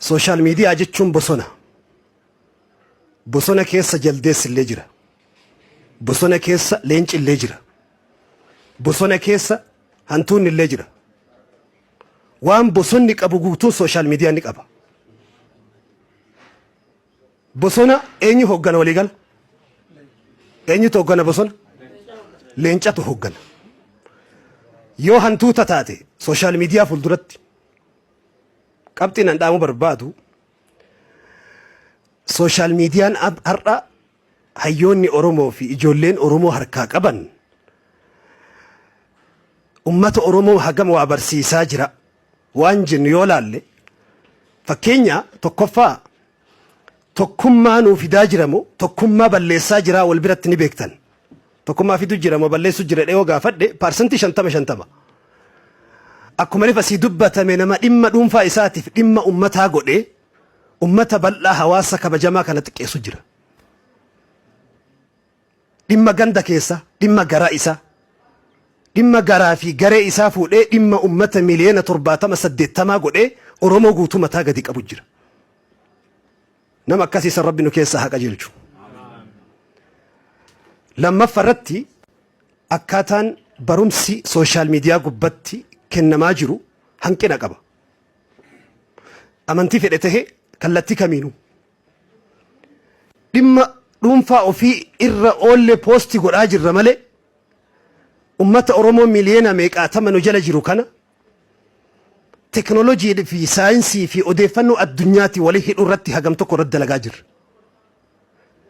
Social media jechuun bosona. Bosona keessa jaldeessi illee jira. Bosona keessa leenci illee jira. Bosona keessa hantuunni illee jira. Waan bosonni qabu guutuun social media ni qaba. Bosona eenyu hoggana walii gala? Eenyutu hoggana bosona? Leencatu hoggana. Yoo hantuuta taate social media fuulduratti qabxiin an dhaamu barbaadu social mediaan har'a hayyoonni Oromoo fi ijoolleen Oromoo harkaa qaban ummata Oromoo hagam waa barsiisaa jira waan jennu yoo laalle fakkeenya tokkoffaa tokkummaa nuu fidaa jiramoo tokkummaa balleessaa jira wal biratti ni beektan. Tokkummaa fiduu jiramoo balleessu jira dhiyoo gaafadhe parsantii 50 akkuma rifasii dubbatame nama dhimma dhuunfaa isaatiif dhimma ummataa godhee ummata bal'aa hawaasa kabajamaa kana xiqqeessu jira. Dhimma ganda keessa dhimma garaa isaa dhimma garaa fi garee isaa fuudhee dhimma ummata miliyoona 70-80 godhee Oromoo guutuu mataa gadi qabu jira. Nama akkasii san Rabbi nu keessa haqa jilchu. Lammaffarratti akkaataan barumsi social media gubbatti kennamaa jiru hanqina qaba. Amantii fedhe tahe kallattii kamiinuu dhimma dhuunfaa ofii irra oolle poosti godhaa jirra malee ummata Oromoo miliyoona meeqaatama nu jala jiru kana teknoolojii fi saayinsii fi odeeffannoo addunyaatti walii hidhuu irratti hagam tokko irratti dalagaa jirra.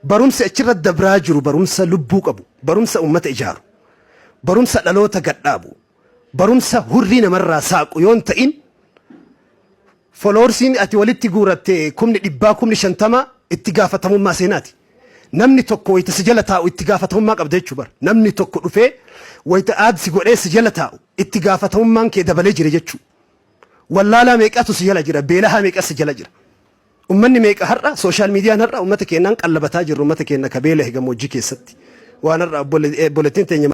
Barumsa achirratti dabraa jiru barumsa lubbuu qabu, barumsa ummata ijaaru, barumsa dhaloota gadhaabu, barumsa hurrii namarraa saaqu yoon ta'in followersiin ati walitti guuratte 100,000 itti gaafatamummaa seenaati. Namni tokko wayita si jala taa'u itti gaafatamummaa qabda jechuu bara. Namni tokko dhufee wayita aadsi godhee si jala taa'u itti gaafatamummaan kee dabalee jira jechuu. Wallaalaa meeqatu si jala jira, beelahaa meeqa si jala jira. Ummanni meeqa har'a social media har'a ummata keenyaan qallabataa jirru ummata keenya kabeela gammoojjii keessatti waan har'a boletiin teenya